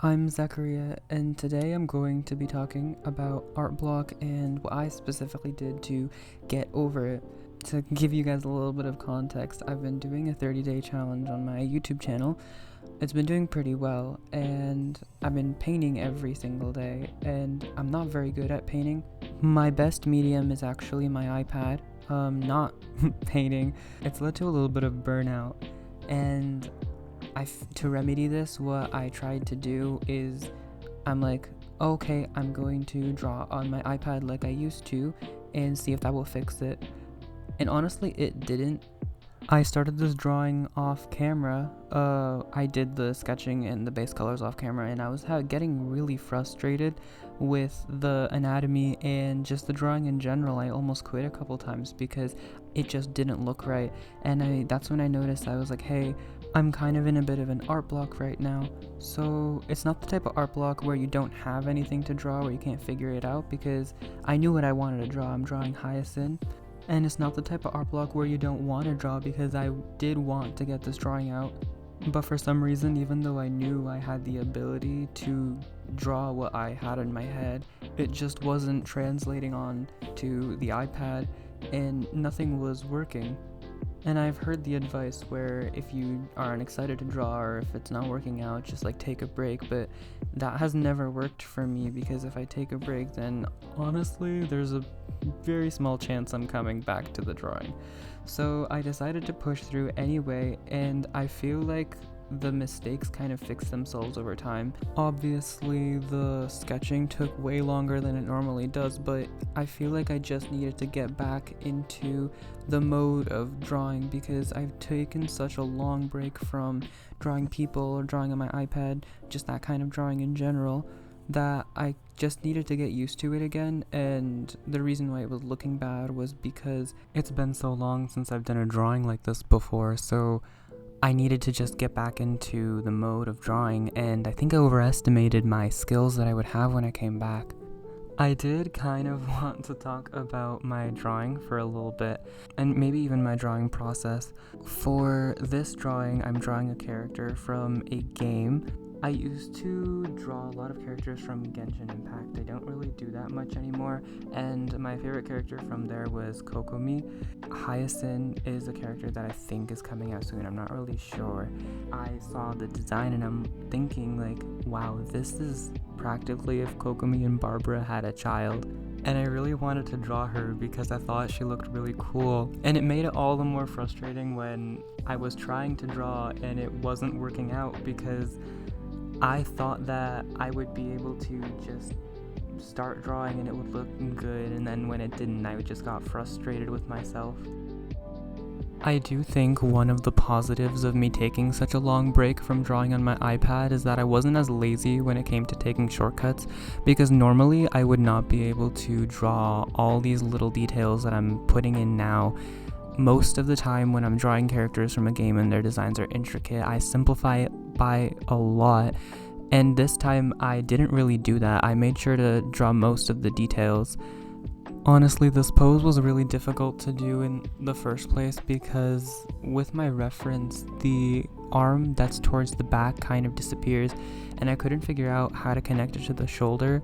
I'm Zachariah, and today I'm going to be talking about ARTBLOCK and what I specifically did to get over it. To give you guys a little bit of context, I've been doing a 30-day challenge on my YouTube channel. It's been doing pretty well, and I've been painting every single day, and I'm not very good at painting. My best medium is actually my iPad, not painting. It's led to a little bit of burnout, and to remedy this, what I tried to do is I'm like, okay, I'm going to draw on my iPad like I used to and see if that will fix it. And honestly, it didn't. I started this drawing off camera. I did the sketching and the base colors off camera, and I was getting really frustrated with the anatomy and just the drawing in general. I almost quit a couple times because it just didn't look right. And that's when I noticed, I was like, hey, I'm kind of in a bit of an art block right now. So it's not the type of art block where you don't have anything to draw, where you can't figure it out, because I knew what I wanted to draw. I'm drawing Hyacine. And it's not the type of art block where you don't want to draw, because I did want to get this drawing out. But for some reason, even though I knew I had the ability to draw what I had in my head, it just wasn't translating on to the iPad, and nothing was working. And I've heard the advice where if you aren't excited to draw, or if it's not working out, just like take a break, but that has never worked for me, because if I take a break, then honestly there's a very small chance I'm coming back to the drawing. So I decided to push through anyway, and I feel like the mistakes kind of fix themselves over time. Obviously the sketching took way longer than it normally does, but I feel like I just needed to get back into the mode of drawing, because I've taken such a long break from drawing people or drawing on my iPad, just that kind of drawing in general, that I just needed to get used to it again. And the reason why it was looking bad was because it's been so long since I've done a drawing like this before, so I needed to just get back into the mode of drawing, and I think I overestimated my skills that I would have when I came back. I did kind of want to talk about my drawing for a little bit, and maybe even my drawing process. For this drawing, I'm drawing a character from a game. I used to draw a lot of characters from Genshin Impact. I don't really do that much anymore, and my favorite character from there was Kokomi. Hyacine is a character that I think is coming out soon. I'm not really sure. I saw the design and I'm thinking like, wow, this is practically if Kokomi and Barbara had a child. And I really wanted to draw her because I thought she looked really cool. And it made it all the more frustrating when I was trying to draw and it wasn't working out, because I thought that I would be able to just start drawing and it would look good, and then when it didn't, I just got frustrated with myself. I do think one of the positives of me taking such a long break from drawing on my iPad is that I wasn't as lazy when it came to taking shortcuts, because normally I would not be able to draw all these little details that I'm putting in now. Most of the time when I'm drawing characters from a game and their designs are intricate, I simplify it by a lot, and this time I didn't really do that. I made sure to draw most of the details. Honestly, this pose was really difficult to do in the first place, because with my reference, the arm that's towards the back kind of disappears, and I couldn't figure out how to connect it to the shoulder.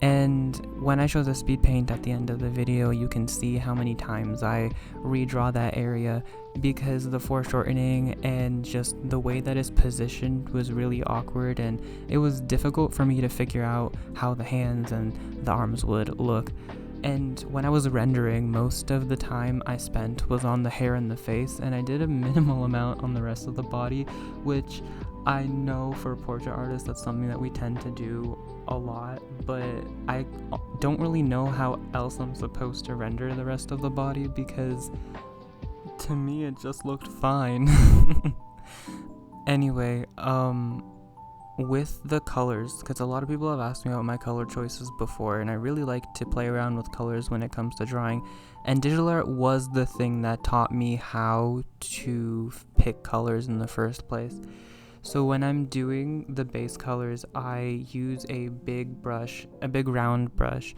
And when I show the speed paint at the end of the video, you can see how many times I redraw that area, because the foreshortening and just the way that it's positioned was really awkward, and it was difficult for me to figure out how the hands and the arms would look. And when I was rendering, most of the time I spent was on the hair and the face, and I did a minimal amount on the rest of the body, which I know for portrait artists that's something that we tend to do a lot, but I don't really know how else I'm supposed to render the rest of the body, because to me it just looked fine. Anyway, with the colors, because a lot of people have asked me about my color choices before, and I really like to play around with colors when it comes to drawing, and digital art was the thing that taught me how to pick colors in the first place. So when I'm doing the base colors, I use a big round brush.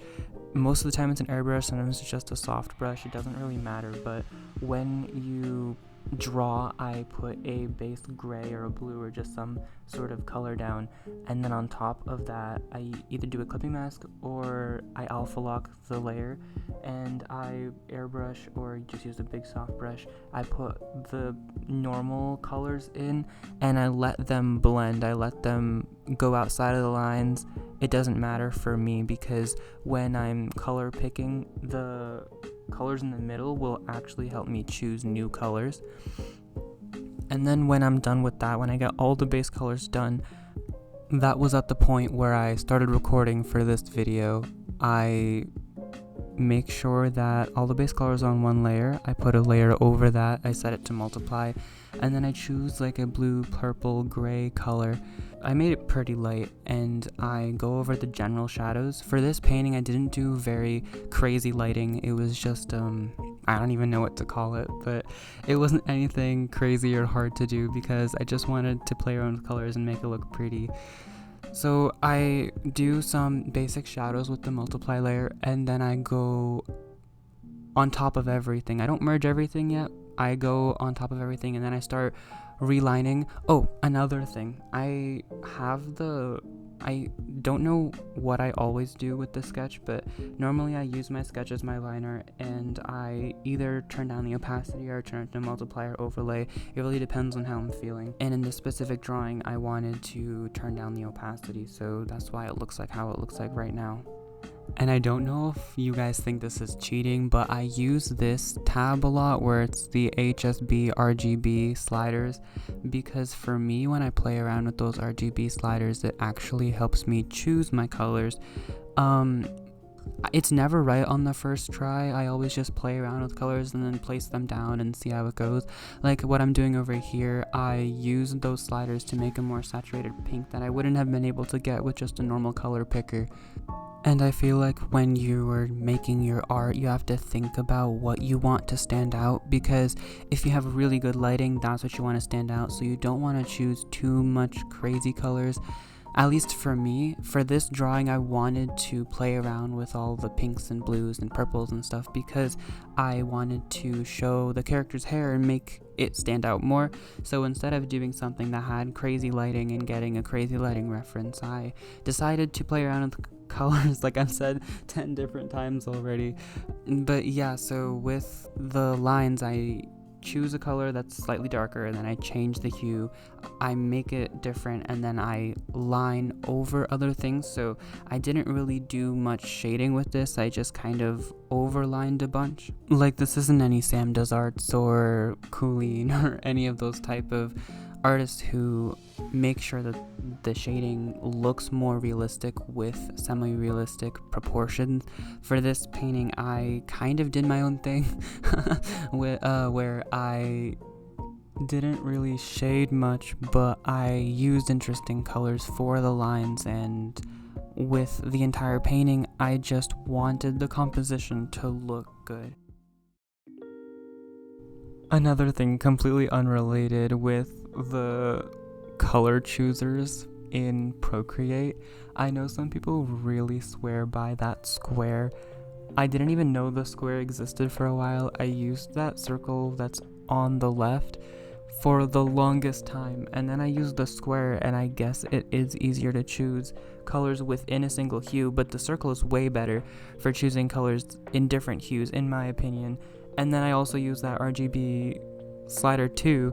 Most of the time it's an airbrush, sometimes it's just a soft brush, it doesn't really matter, but when you draw, I put a base gray or a blue or just some sort of color down, and then on top of that I either do a clipping mask or I alpha lock the layer, and I airbrush or just use a big soft brush. I put the normal colors in and I let them blend. I let them go outside of the lines. It doesn't matter for me because when I'm color picking, the colors in the middle will actually help me choose new colors. And then when I'm done with that, when I get all the base colors done, that was at the point where I started recording for this video. I make sure that all the base colors are on one layer. I put a layer over that, I set it to multiply, and then I choose like a blue, purple, gray color. I made it pretty light, and I go over the general shadows. For this painting, I didn't do very crazy lighting. It was just, I don't even know what to call it, but it wasn't anything crazy or hard to do because I just wanted to play around with colors and make it look pretty. So I do some basic shadows with the multiply layer, and then I go on top of everything. I don't merge everything yet. I go on top of everything, and then I start relining. Oh, another thing. I don't know what I always do with the sketch, but normally I use my sketch as my liner, and I either turn down the opacity or turn it to multiply or overlay. It really depends on how I'm feeling. And in this specific drawing, I wanted to turn down the opacity, so that's why it looks like how it looks like right now. And I don't know if you guys think this is cheating, but I use this tab a lot where it's the HSB RGB sliders, because for me, when I play around with those RGB sliders, it actually helps me choose my colors. It's never right on the first try. I always just play around with colors and then place them down and see how it goes. Like what I'm doing over here, I use those sliders to make a more saturated pink that I wouldn't have been able to get with just a normal color picker. And I feel like when you are making your art, you have to think about what you want to stand out, because if you have really good lighting, that's what you want to stand out. So you don't want to choose too much crazy colors. At least for me, for this drawing, I wanted to play around with all the pinks and blues and purples and stuff because I wanted to show the character's hair and make it stand out more. So instead of doing something that had crazy lighting and getting a crazy lighting reference, I decided to play around with colors, like I've said 10 different times already. But yeah, so with the lines, I choose a color that's slightly darker, and then I change the hue, I make it different, and then I line over other things. So I didn't really do much shading with this, I just kind of overlined a bunch. Like, this isn't any Sam Does Arts or Coolene or any of those type of artists who make sure that the shading looks more realistic with semi-realistic proportions. For this painting, I kind of did my own thing where I didn't really shade much, but I used interesting colors for the lines, and with the entire painting, I just wanted the composition to look good. Another thing completely unrelated with the color choosers in Procreate, I know some people really swear by that square. I didn't even know the square existed for a while. I used that circle that's on the left for the longest time, and then I used the square, and I guess it is easier to choose colors within a single hue, but the circle is way better for choosing colors in different hues, in my opinion. And then I also use that RGB slider too.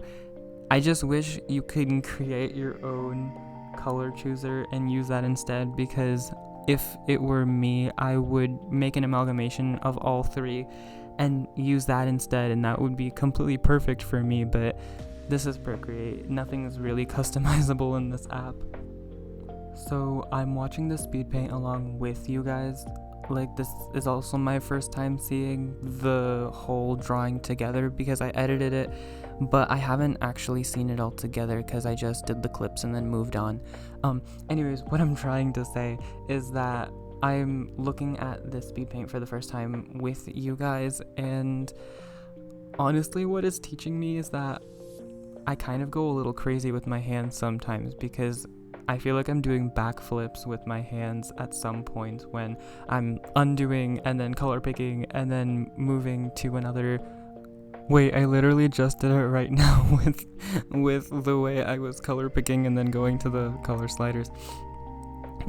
I just wish you could create your own color chooser and use that instead, because if it were me, I would make an amalgamation of all three and use that instead, and that would be completely perfect for me. But this is Procreate. Nothing is really customizable in this app. So I'm watching the speed paint along with you guys. Like, this is also my first time seeing the whole drawing together because I edited it, but I haven't actually seen it all together because I just did the clips and then moved on. Anyways, what I'm trying to say is that I'm looking at this speed paint for the first time with you guys, and honestly, what it's teaching me is that I kind of go a little crazy with my hands sometimes, because I feel like I'm doing backflips with my hands at some point when I'm undoing and then color picking and then moving to another Wait, I literally just did it right now with the way I was color picking and then going to the color sliders.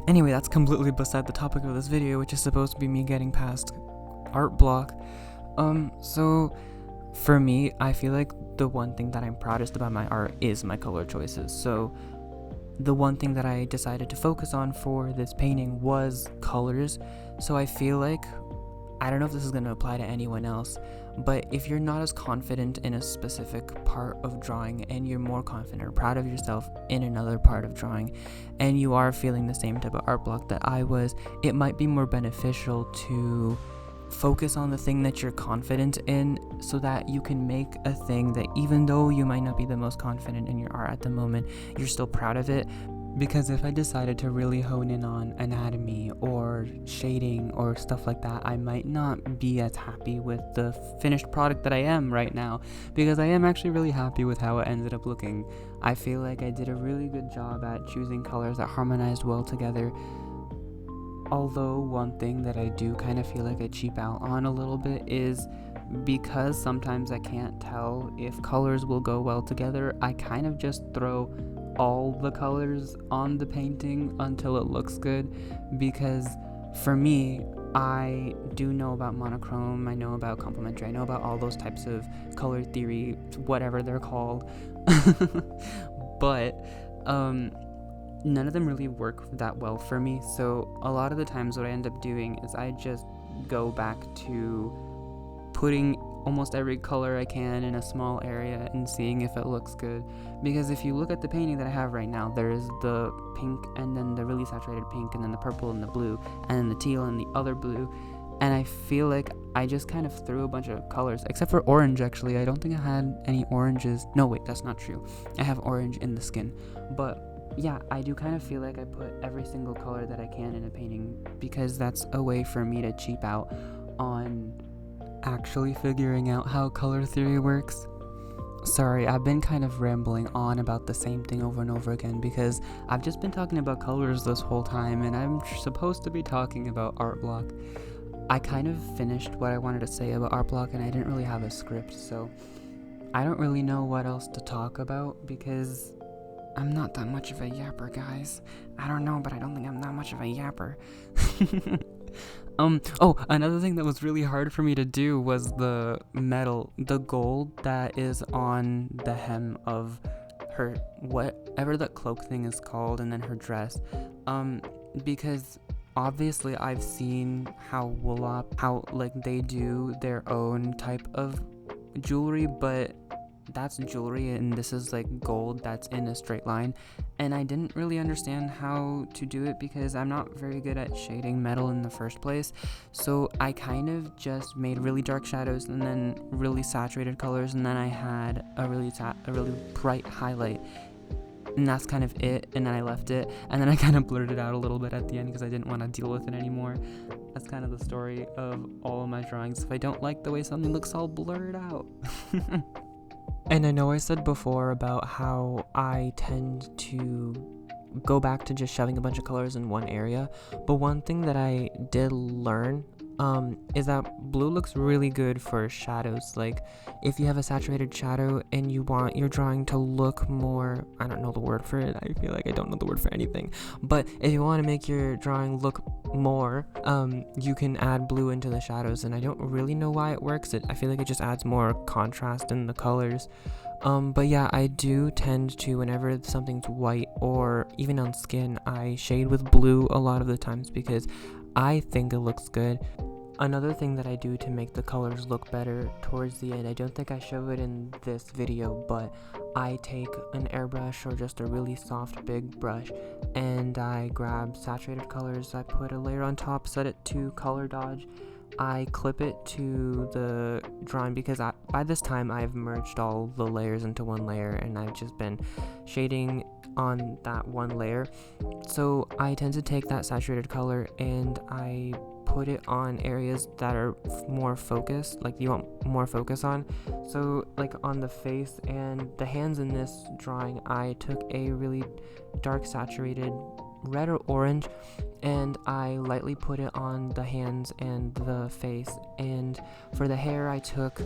Anyway, that's completely beside the topic of this video, which is supposed to be me getting past art block. So for me, I feel like the one thing that I'm proudest about my art is my color choices. So the one thing that I decided to focus on for this painting was colors. So I feel like, I don't know if this is going to apply to anyone else, but if you're not as confident in a specific part of drawing and you're more confident or proud of yourself in another part of drawing, and you are feeling the same type of art block that I was, it might be more beneficial to focus on the thing that you're confident in, so that you can make a thing that, even though you might not be the most confident in your art at the moment, you're still proud of it. Because if I decided to really hone in on anatomy or shading or stuff like that, I might not be as happy with the finished product that I am right now, because I am actually really happy with how it ended up looking. I feel like I did a really good job at choosing colors that harmonized well together. Although one thing that I do kind of feel like I cheap out on a little bit is, because sometimes I can't tell if colors will go well together, I kind of just throw all the colors on the painting until it looks good. Because for me, I do know about monochrome, I know about complementary, I know about all those types of color theory, whatever they're called. But none of them really work that well for me. So a lot of the times what I end up doing is I just go back to putting almost every color I can in a small area and seeing if it looks good. Because if you look at the painting that I have right now, there's the pink and then the really saturated pink and then the purple and the blue and then the teal and the other blue, and I feel like I just kind of threw a bunch of colors, except for orange. Actually, I don't think I had any oranges. No, wait, that's not true. I have orange in the skin. But yeah, I do kind of feel like I put every single color that I can in a painting, because that's a way for me to cheap out on actually figuring out how color theory works. Sorry, I've been kind of rambling on about the same thing over and over again, because I've just been talking about colors this whole time, and I'm supposed to be talking about art block. I kind of finished what I wanted to say about art block, and I didn't really have a script, so I don't really know what else to talk about, because I'm not that much of a yapper, guys. I don't know, but I don't think I'm that much of a yapper. Oh, another thing that was really hard for me to do was the metal, the gold that is on the hem of her, whatever that cloak thing is called, and then her dress. Because obviously I've seen how like they do their own type of jewelry, but that's jewelry and this is like gold that's in a straight line, and I didn't really understand how to do it because I'm not very good at shading metal in the first place. So I kind of just made really dark shadows and then really saturated colors, and then I had a really bright highlight, and that's kind of it. And then I left it, and then I kind of blurred it out a little bit at the end because I didn't want to deal with it anymore. That's kind of the story of all of my drawings. If I don't like the way something looks, I'll blur it out. And I know I said before about how I tend to go back to just shoving a bunch of colors in one area, but one thing that I did learn is that blue looks really good for shadows. Like if you have a saturated shadow and you want your drawing to look more, I don't know the word for it, I feel like I don't know the word for anything, but if you want to make your drawing look more, you can add blue into the shadows, and I don't really know why it works. I feel like it just adds more contrast in the colors. But yeah, I do tend to, whenever something's white or even on skin, I shade with blue a lot of the times because I think it looks good. Another thing that I do to make the colors look better towards the end, I don't think I show it in this video, but I take an airbrush or just a really soft big brush and I grab saturated colors, I put a layer on top, set it to color dodge, I clip it to the drawing because by this time I've merged all the layers into one layer and I've just been shading on that one layer. So I tend to take that saturated color and I put it on areas that are more focused, like you want more focus on. So like on the face and the hands in this drawing, I took a really dark saturated red or orange and I lightly put it on the hands and the face. And for the hair, I took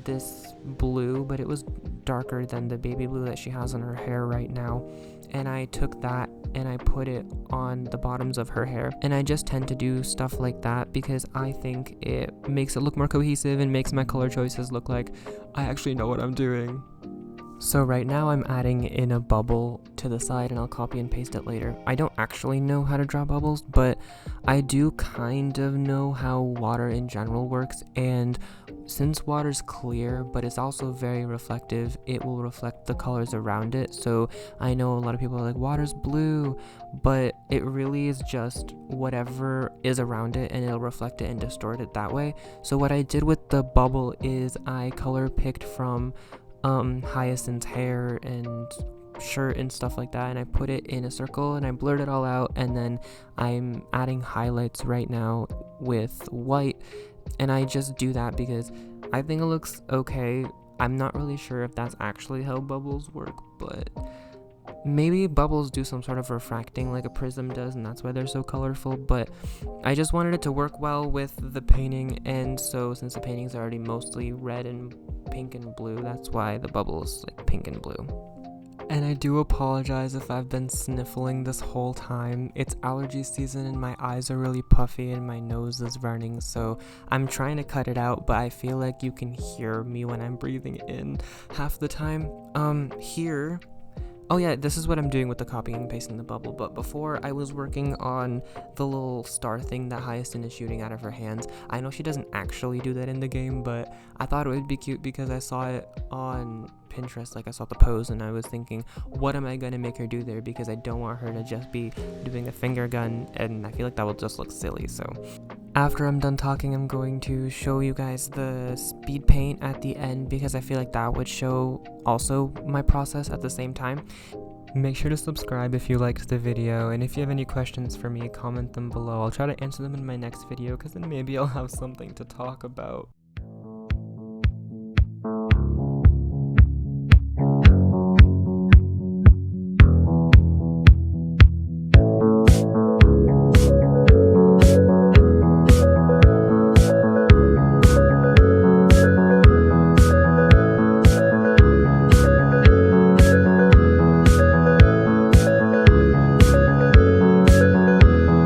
this blue, but it was darker than the baby blue that she has on her hair right now, and I took that and I put it on the bottoms of her hair. And I just tend to do stuff like that because I think it makes it look more cohesive and makes my color choices look like I actually know what I'm doing. So right now I'm adding in a bubble to the side, and I'll copy and paste it later. I don't actually know how to draw bubbles, but I do kind of know how water in general works, and since water's clear but it's also very reflective, it will reflect the colors around it. So I know a lot of people are like, water's blue, but it really is just whatever is around it, and it'll reflect it and distort it that way. So what I did with the bubble is I color picked from Hyacine's hair and shirt and stuff like that, and I put it in a circle and I blurred it all out, and then I'm adding highlights right now with white, and I just do that because I think it looks okay. I'm not really sure if that's actually how bubbles work, but maybe bubbles do some sort of refracting like a prism does, and that's why they're so colorful. But I just wanted it to work well with the painting, and so since the painting's already mostly red and pink and blue, that's why the bubble is like pink and blue. And I do apologize if I've been sniffling this whole time. It's allergy season and my eyes are really puffy and my nose is running, so I'm trying to cut it out, but I feel like you can hear me when I'm breathing in half the time. Here, oh yeah, this is what I'm doing with the copying and pasting the bubble, but before I was working on the little star thing that Hyacine is shooting out of her hands. I know she doesn't actually do that in the game, but I thought it would be cute because I saw it on Pinterest, like I saw the pose, and I was thinking, what am I gonna make her do there, because I don't want her to just be doing a finger gun, and I feel like that will just look silly. So after I'm done talking, I'm going to show you guys the speed paint at the end because I feel like that would show also my process at the same time. Make sure to subscribe if you liked the video, and if you have any questions for me, comment them below. I'll try to answer them in my next video because then maybe I'll have something to talk about.